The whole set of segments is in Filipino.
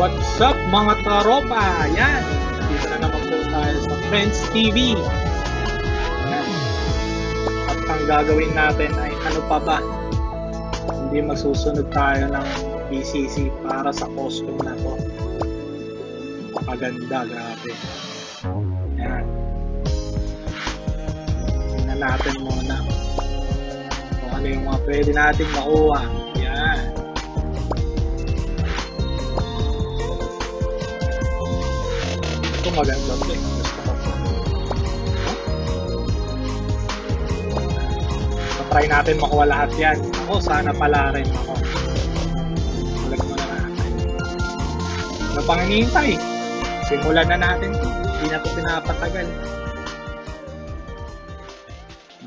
What's up mga taropa? Yan! Dito na naman po tayo sa Friends TV. Yan. At ang gagawin natin ay ano pa ba? Hindi magsusunod tayo ng BCC para sa costume na to. Napakaganda, grabe. Yan. Tingnan natin muna kung ano yung mga pwede natin makuha. Yan. Ito maganda to eh. Gusto ko to. So, try natin makuha lahat yan. Ako, sana pala rin ako. Ulag mo na natin. Ano pang hinihintay? Simulan na natin to. Hindi na ito pinapatagal.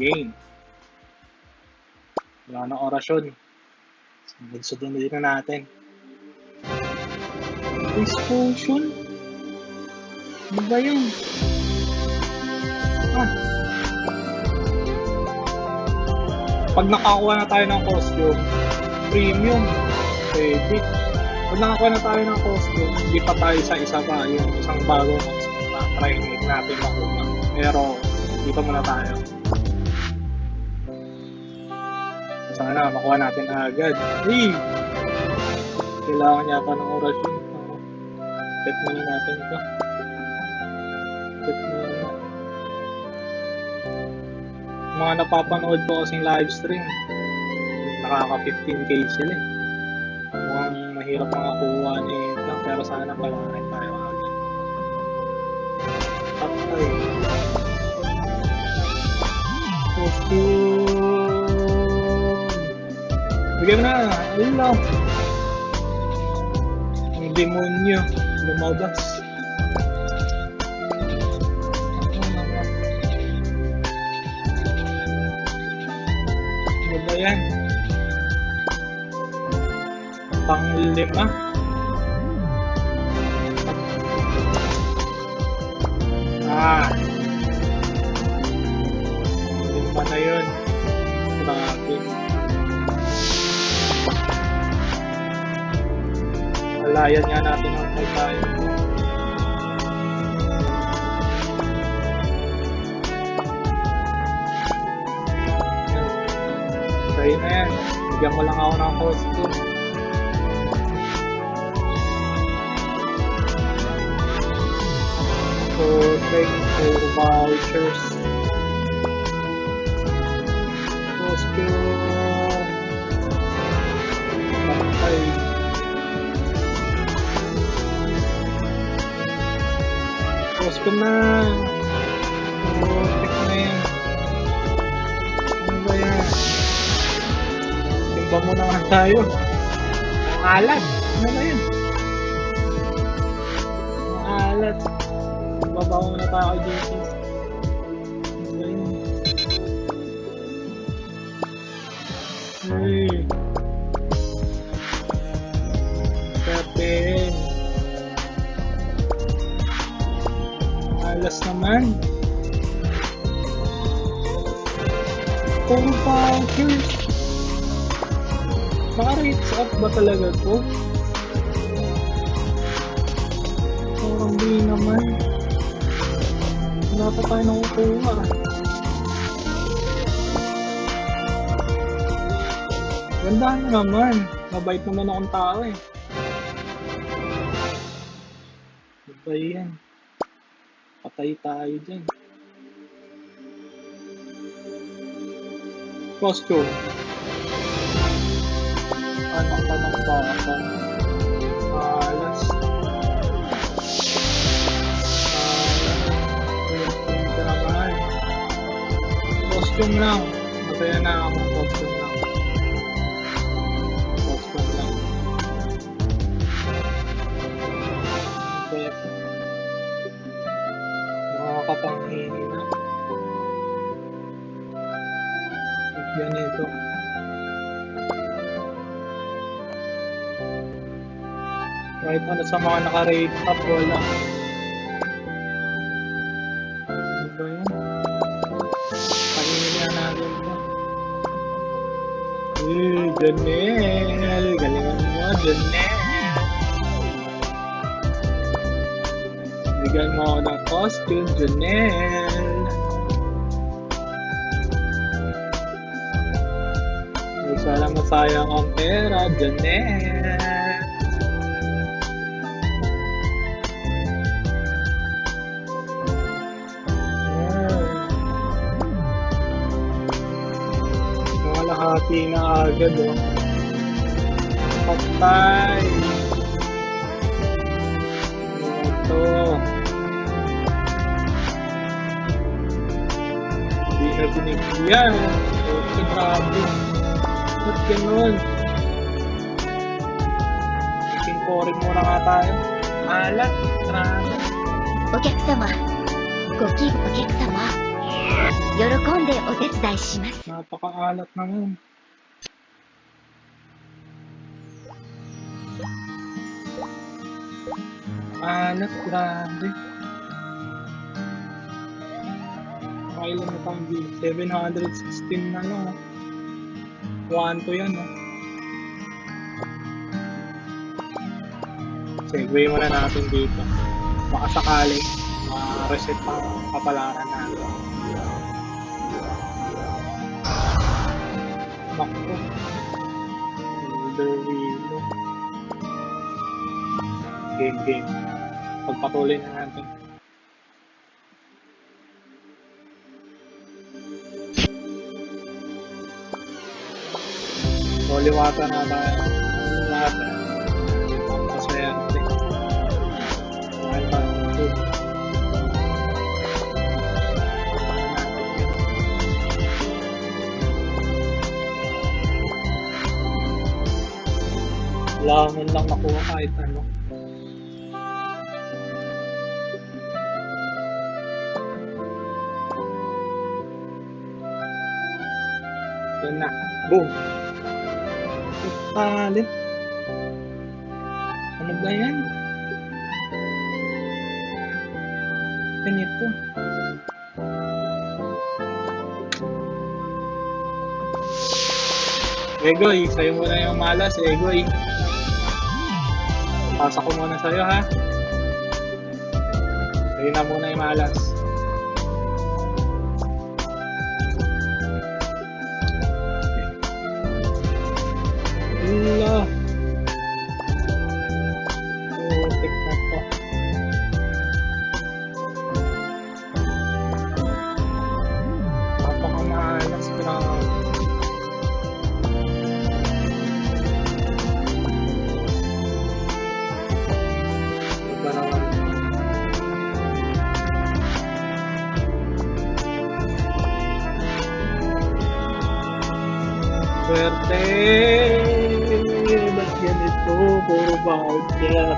Game. Wala na orasyon. Sunod na natin. Explosion? Ano ba yun? Pag nakakuha na tayo ng costume, premium, pwede. Pag nakakuha na tayo ng costume, hindi pa tayo sa isa pa, yung isang bagong costume na try natin makuha. Pero, dito muna tayo. Sana makuha natin agad. Hey! Kailangan yata ng orasyon. Bet muna natin ito. Bet muna. Mga napapanood ko kasing live stream, nakaka 15k sila eh. Mukhang mahirap makakuha nito, pero sana palangin tayo agad. Patay. Bigyan mo na, ayun lang. Ang demonyo, lumabas. Ano ba yan? Pang-5. Lima na yun. Grabe. Alayan nga natin ang tayo. Try na yan. Bigyan mo lang ako ng costume. So, take 4 vouchers. Costume. Patay. Costume na. Oh, take na yan. Ano ba yan? Simba mo naman tayo. Ang alat. Ano ba yan? Ang alat. Babaw na tayo dito. Ano ba yan? Hey. Kapin. Alas naman. Puro vouchers. Naka-rates up ba talaga to? Parang di naman. Wala pa tayo nakukuha. Ganda naman. Mabait naman akong tao eh. Ano ba yan? Patay tayo dyan. Costume. Anak pa ng bata. Alas. Pinta naman. Costume lang. Masaya na ako. Costume lang. Costume lang. Okay. Nakakapanghingi na. Ganito. Kahit ano sa mga naka-rate up, wala. Ano ba yan? Pahingin na natin ito. Janelle! Galingan mo, Janelle! Bigyan mo ako ng costume, Janelle. Huwag sana masayang ang pera, Janelle. Nakalahati na agad, oh. Patay. Ito. Hindi na binigyan. Okay, grabe. Ba't ganun? King-foreign muna nga tayo. Alat, grabe. お客様、ご希望お客様、喜んでお手伝いします。 Napaka-alat naman. Alat, grabe. Kailan na pang bill? 716 na lang. 1 to yan, oh. Segway muna natin dito. Baka sakali, ma-reset pa ang kapalaran natin. Makro. Elder Wheel. Game. Pagpatuloy na natin. Liwata na tayo. Liwata. Pampaswerte. Mahal pa ng food. Wala man lang nakuha kahit ano. Yan na. Boom! Talent. Ano ba yan? Ganito. Egoy, sa'yo muna yung malas, Egoy. Pasa ko muna sa'yo, ha? Sa'yo na muna yung malas. Allah. Putik na to. Napakamalas, grabe. Iba naman. Swerte! Ba't ganito? Puro voucher.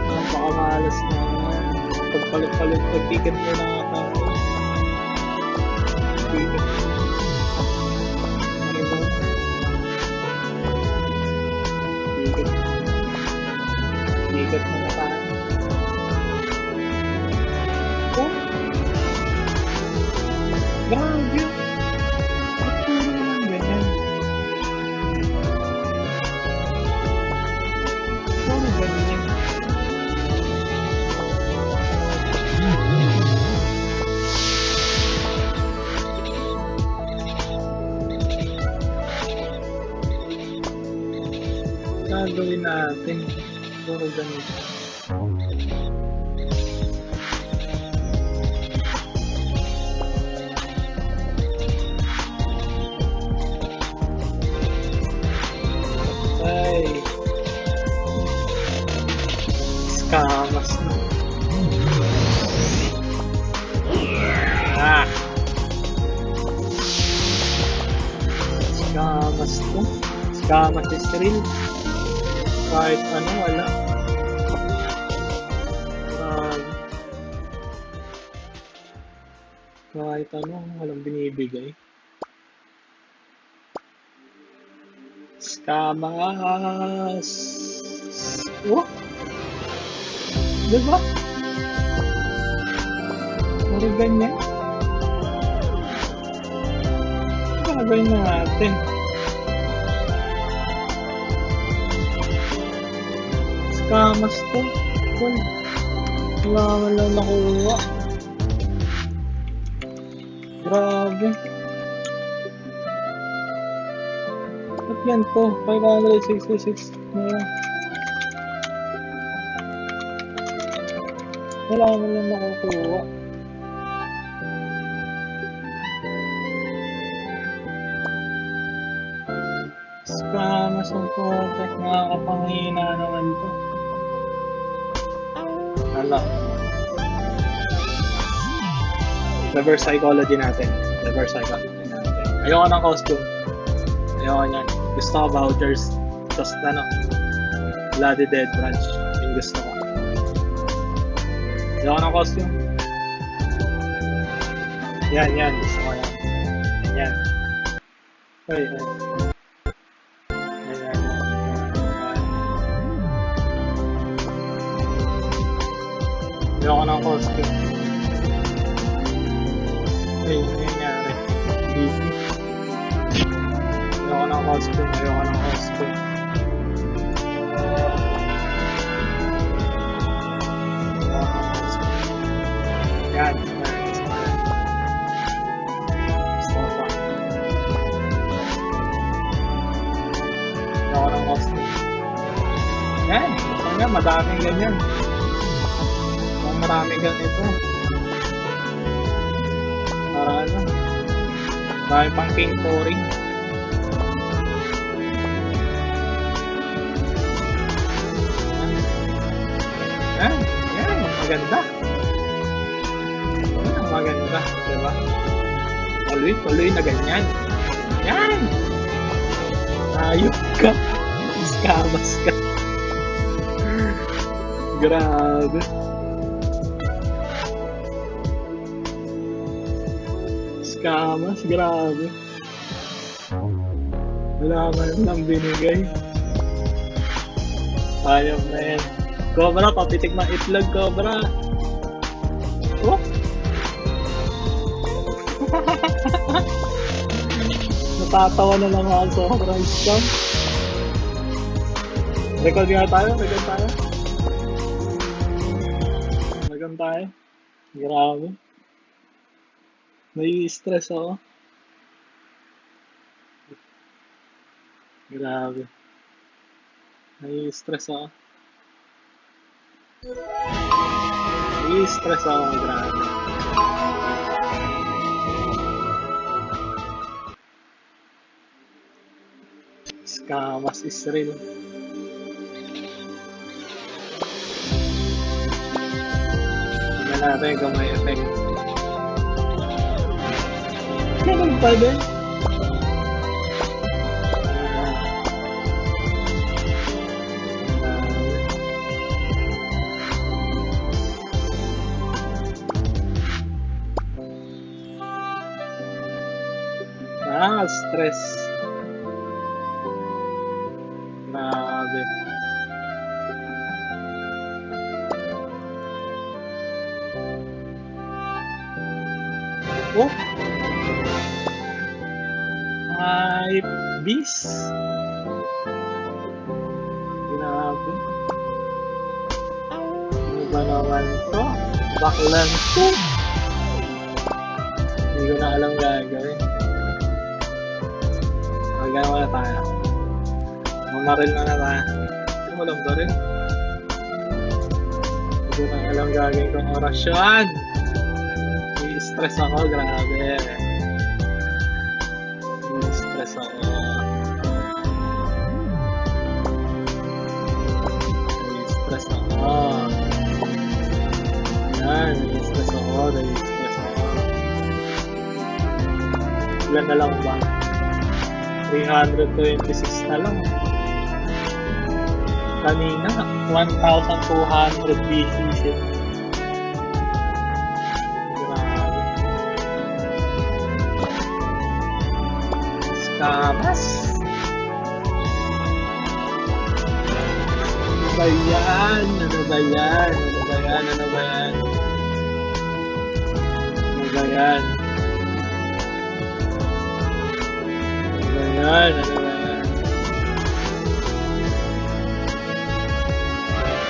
Napakamalas na. Pagpalit-palit, pag-ticket mo na nga tayo. Ticket. Ano ba? Ticket. Ticket mo na tayo. Oh! Grabe! Ba't puro naman ganyan? Puro ganyan. Gagawin natin. Puro ganito. Ay. Scamas na. Ah. Scamas to. Scamas is real. Kahit ano, wala. Kahit ano, walang binibigay. Scamas! Oh! Diba? Puro ganyan. Gagawin na natin. Scamas to. Cool. Wala man lang nakuha. Grabe. Ba't yan to? 566 na yan. Wala man lang nakukuha. Scammers ang protect. Nakakapangihina naman to. Hala. Reverse psychology natin. Reverse psychology natin. Ayoko ng costume. Ayoko niyan. Gusto ko vouchers. Tapos ano, Bloody Dead Branch. Yung gusto ko. Ayoko ng costume. Yan. Gusto ko yan. Yan. Ay. Ayoko ng costume. Ay, ano nangyari? Ayoko ng costume. Yan. Gusto ko pa. Ayoko ng costume. Yan. Gusto nga, madaming ganyan. Maraming ganito. Para ano? Marami pang king pouring. Yan. Maganda. Maganda. Diba? Tuloy na ganyan. Yan! Ayok ka. Scammers ka. Grabe. Scammers, grabe. Wala man lang binigay. Ayaw na yan. Cobra, papitik ng itlog, Cobra. Oh! Natatawa na lang ako sa sobrang scam. Record nga tayo. Grabe. Nai-stress ako. Grabe. Nai-stress ako. Grabe. Scammers is real. Tingnan natin kung may effect. Ganun pa din. Stress. Grabe. Oh! Ay, bis. Grabe. Ano ba naman to? Baklan to. Hindi ko na alam gagawin. Magagawa na tayo. Mamaril na tayo. Hindi mo lang ba rin? Hindi ko na alam gagawin kong orasyon. I-stress ako, grabe. I-stress ako. Yan, i-stress ako. Ilan na lang ba? 326 na lang. Kanina, 1,200 BCC. Grabe. Scammers. Ano ba yan? Ano ba yan?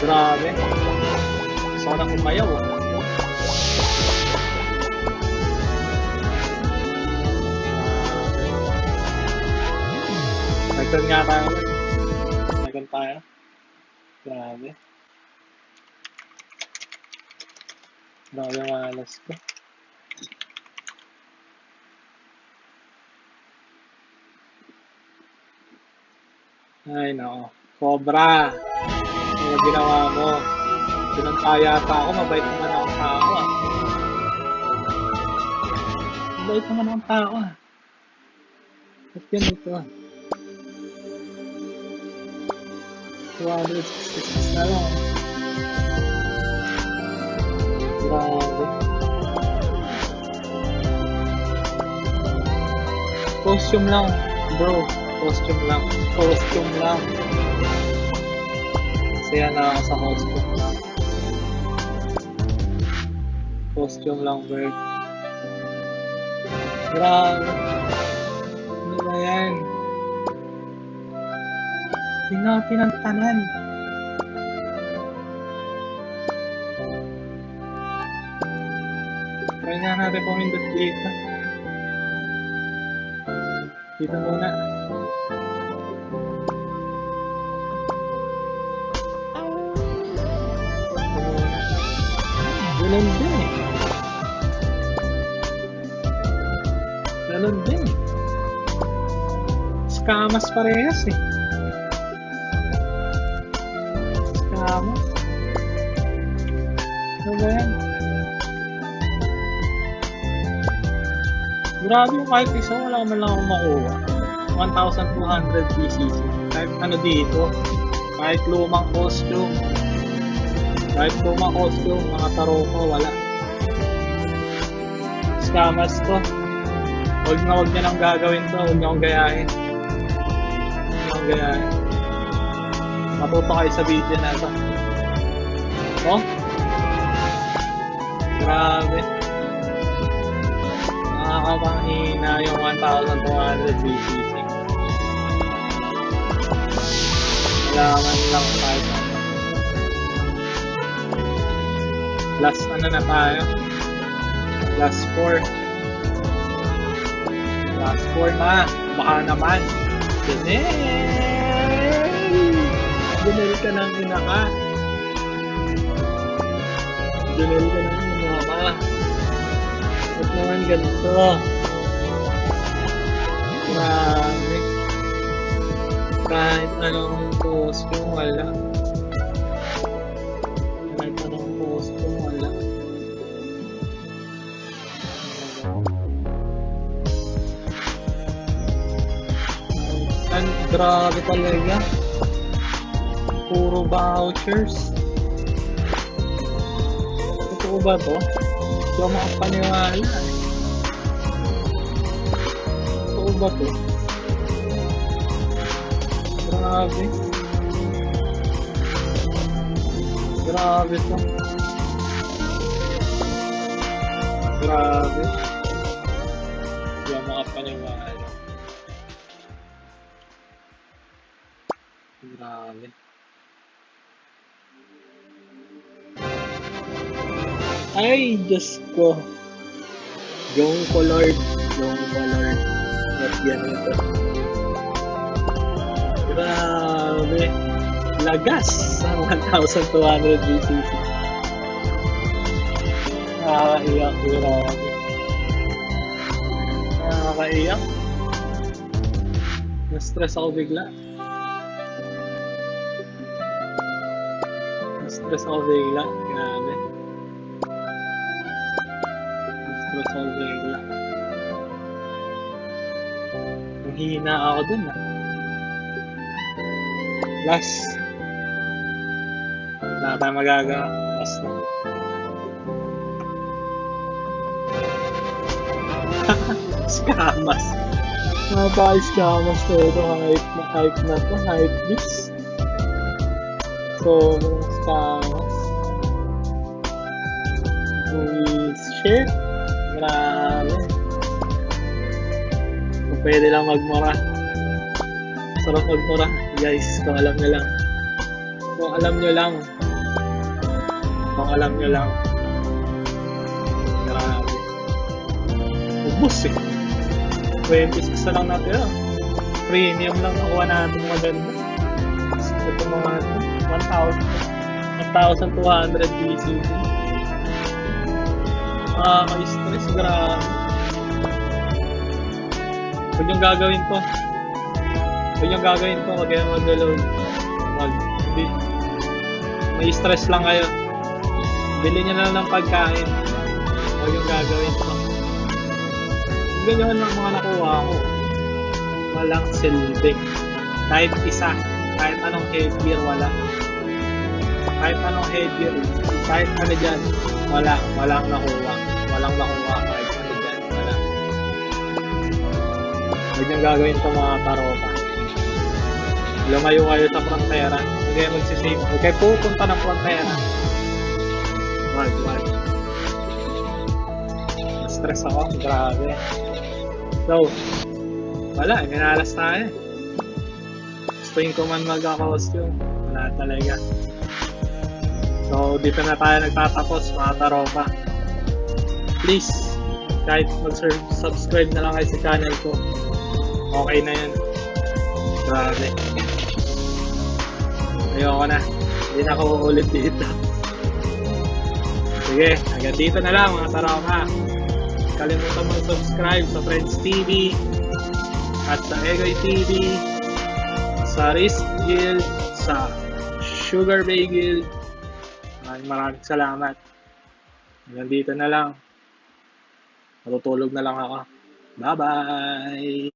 Grabe. Gusto ko nang umayaw. Nagtan nga tayo. Nagtan tayo. Grabe. Grabe ang alas ko. Ay, nako. Cobra. Ano ginawa mo? Pinantaya pa ako. Mabait naman akong tao, ah. Mabait naman akong tao, ah. Ba't ganito, ah? 266 na lang. Grabe. Costume lang, bro. Costume lang. Costume lang. Masaya na ako sa costume lang. Costume lang, bro. Grabe. Ano na yan? Tingnan natin ang tanan. Try nga natin pumindot dito. Dito muna. Ganun din eh. Ganun din eh. Scamas parehas eh. Scamas. Ano ba yan? Grabe yung kahit isa, wala man lang akong makuha. 1,200 PCC. Kahit ano dito. Kahit lumang costume. Kahit lumang costume, mga taroko, wala. Scammers to. Huwag niya nang gagawin to. Huwag niya akong gayahin. Huwag niya akong gayahin. Matuto kayo sa video na ito. Oh? Grabe. Nakakapangina yung 1,200 BCC. Kailangan lang kahit ano. Last ano na tayo? Last 4. Last 4 na. Baka naman. Junel ka ng ina ka. Junel ka ng ina ka. Ba't naman ganito? Grabe. Kahit anong costume, wala. Kahit anong costume, wala. Grabe talaga. Puro vouchers. Totoo ba to? Hindi ako makapaniwala eh. Totoo ba to? Grabe. Grabe to. Grabe. Hindi ako makapaniwala. Grabe. Ay, Diyos ko. Yung color. Ba't yan ito? Grabe. Lagas sa 1,200 BCC. Nakakaiyak. Grabe. Nakakaiyak. Na-stress ako bigla. Na-stress ako bigla. Grabe. Na-stress ako bigla. Hina ako dun ah. Last. Wala tayong magagawa. Last na. Scammers. Napaka-scammers na ito. Hype na to. Hype this. So, scammers. Shit. Grabe. Pwede lang magmura. Sarap magmura. Guys, kung alam nyo lang. Kung alam nyo lang. Kung alam nyo lang. Grabe. Ubus eh. 26 na lang natin. Premium lang nakuha natin maganda. Ito mga 1,200 BCD. Stress, grabe. Huwag yung gagawin to. Huwag kayong mag-load. Hindi. May stress lang kayo. Bili nyo na lang ng pagkain. Huwag yung gagawin to. Ganyan lang mga nakuha ko. Walang silbing. Kahit isa. Kahit anong headgear, wala. Kahit anong headgear, kahit ano dyan, walang nakuha. Walang nakuha kahit ano dyan, wala. Huwag niyang gagawin ito mga karopa. Lumayo kayo sa frontera. Huwag kayo magsisave. Huwag kayo pupunta ng frontera. Wag. Na-stress ako. Grabe. So, wala. Minalas tayo. Gusto ko man mag-costume. Wala talaga. So, dito na tayo nagtatapos mga taropa. Please, kahit mag-subscribe na lang kayo sa channel ko. Okay na yan. Grabe. Ayoko na. Hindi na ako uulit dito. Sige, hanggang dito na lang mga taropa. Kalimutan mag-subscribe sa Friends TV at sa Egoy TV, sa Risk Guild, sa Sugar Bay Guild. Maraming salamat. Hanggang dito na lang. Matutulog na lang ako. Bye-bye!